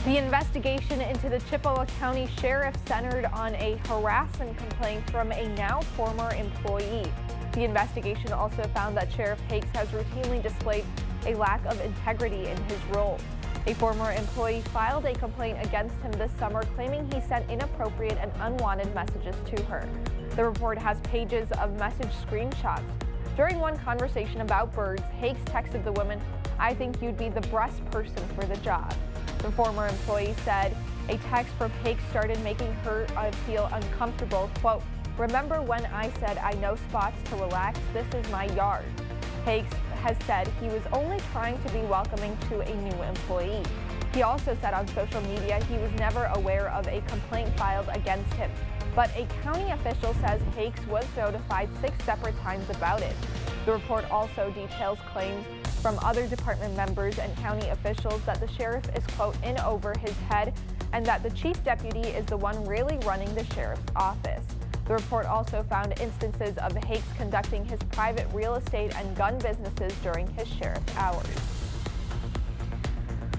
The investigation into the Chippewa County Sheriff centered on a harassment complaint from a now former employee. The investigation also found that Sheriff Hakes has routinely displayed a lack of integrity in his role. A former employee filed a complaint against him this summer, claiming he sent inappropriate and unwanted messages to her. The report has pages of message screenshots. During one conversation about birds, Hakes texted the woman, "I think you'd be the best person for the job." The former employee said a text from Hakes started making her feel uncomfortable. Quote, "Remember when I said I know spots to relax? This is my yard." Hakes has said he was only trying to be welcoming to a new employee. He also said on social media he was never aware of a complaint filed against him. But a county official says Hakes was notified 6 separate times about it. The report also details claims from other department members and county officials that the sheriff is, quote, in over his head, and that the chief deputy is the one really running the sheriff's office. The report also found instances of Hakes conducting his private real estate and gun businesses during his sheriff hours.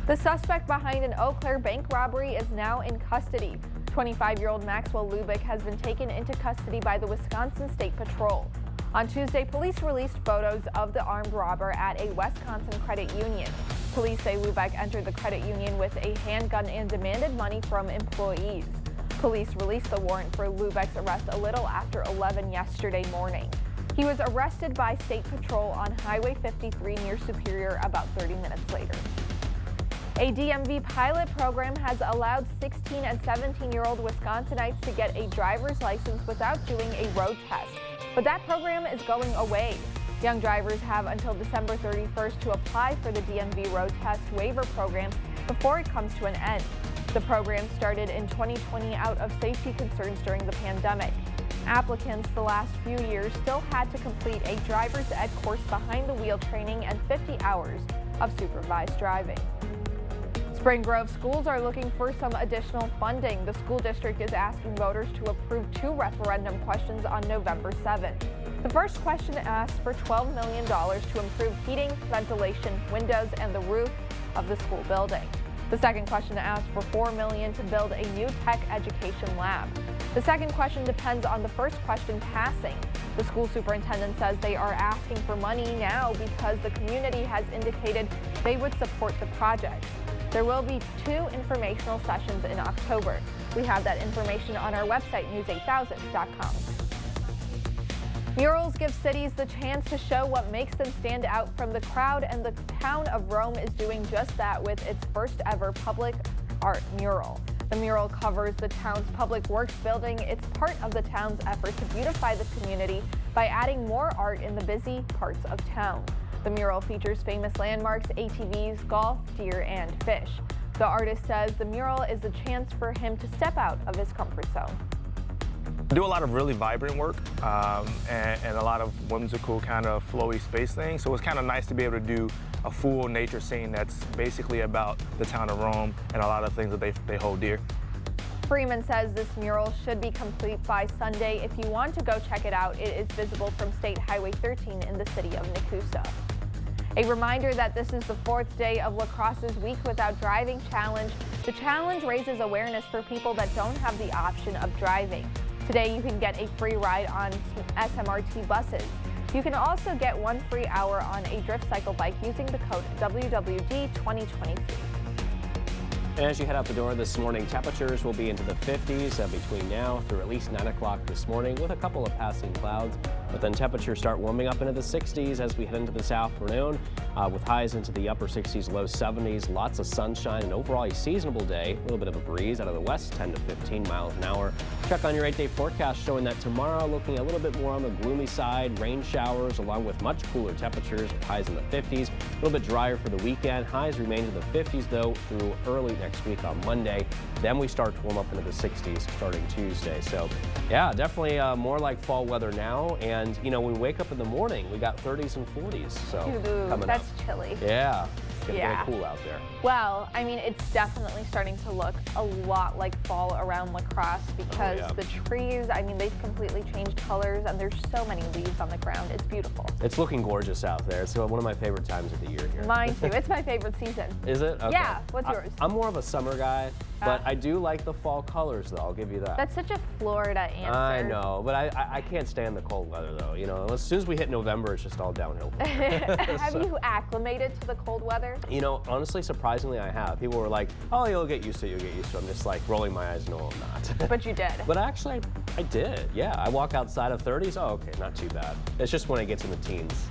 The suspect behind an Eau Claire bank robbery is now in custody. 25-year-old Maxwell Lubick has been taken into custody by the Wisconsin State Patrol. On Tuesday, police released photos of the armed robber at a Wisconsin credit union. Police say Lubick entered the credit union with a handgun and demanded money from employees. Police released the warrant for Lubick's arrest a little after 11 yesterday morning. He was arrested by State Patrol on Highway 53 near Superior about 30 minutes later. A DMV pilot program has allowed 16 and 17-year-old Wisconsinites to get a driver's license without doing a road test. But that program is going away. Young drivers have until December 31st to apply for the DMV road test waiver program before it comes to an end. The program started in 2020 out of safety concerns during the pandemic. Applicants the last few years still had to complete a driver's ed course behind the wheel training and 50 hours of supervised driving. Spring Grove schools are looking for some additional funding. The school district is asking voters to approve 2 referendum questions on November 7th. The first question asks for $12 million to improve heating, ventilation, windows, and the roof of the school building. The second question asks for $4 million to build a new tech education lab. The second question depends on the first question passing. The school superintendent says they are asking for money now because the community has indicated they would support the project. There will be 2 informational sessions in October. We have that information on our website, news8000.com. Murals give cities the chance to show what makes them stand out from the crowd, and the town of Rome is doing just that with its first ever public art mural. The mural covers the town's public works building. It's part of the town's effort to beautify the community by adding more art in the busy parts of town. The mural features famous landmarks, ATVs, golf, deer, and fish. The artist says the mural is a chance for him to step out of his comfort zone. I do a lot of really vibrant work and a lot of whimsical kind of flowy space things. So it's kind of nice to be able to do a full nature scene that's basically about the town of Rome and a lot of things that they hold dear. Freeman says this mural should be complete by Sunday. If you want to go check it out, it is visible from State Highway 13 in the city of Nakusa. A reminder that this is the 4th day of Lacrosse's Week Without Driving Challenge. The challenge raises awareness for people that don't have the option of driving. Today you can get a free ride on SMRT buses. You can also get 1 free hour on a drift cycle bike using the code WWD2023. And as you head out the door this morning, temperatures will be into the 50s between now through at least 9 o'clock this morning with a couple of passing clouds. But then temperatures start warming up into the 60s as we head into this afternoon with highs into the upper 60s, low 70s, lots of sunshine, and overall a seasonable day. A little bit of a breeze out of the west, 10 to 15 miles an hour. Check on your 8-day forecast showing that tomorrow looking a little bit more on the gloomy side, rain showers along with much cooler temperatures with highs in the 50s. A little bit drier for the weekend. Highs remain in the 50s though through early next week on Monday. Then we start to warm up into the 60s starting Tuesday. So yeah, definitely more like fall weather now. And you know, when we wake up in the morning, we got 30s and 40s. So Ooh, coming that's up. chilly. Yeah. gonna get cool out there. Well, I mean, it's definitely starting to look a lot like fall around La Crosse because the trees, I mean, they've completely changed colors and there's so many leaves on the ground. It's beautiful. It's looking gorgeous out there. It's one of my favorite times of the year here. Mine too. It's my favorite season. Is it? Okay. Yeah. What's yours? I'm more of a summer guy, but I do like the fall colors, though. I'll give you that. That's such a Florida answer. I know, but I can't stand the cold weather, though. You know, as soon as we hit November, it's just all downhill. Have you acclimated to the cold weather? You know, honestly, surprisingly, I have. People were like, "Oh, you'll get used to it. You'll get used to it." I'm just like rolling my eyes. No, I'm not. But you did. But actually, I did. Yeah, I walk outside of 30s. Oh, okay, not too bad. It's just when it gets in the teens.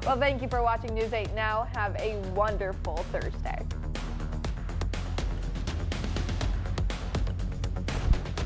Well, thank you for watching News 8 Now. Have a wonderful Thursday.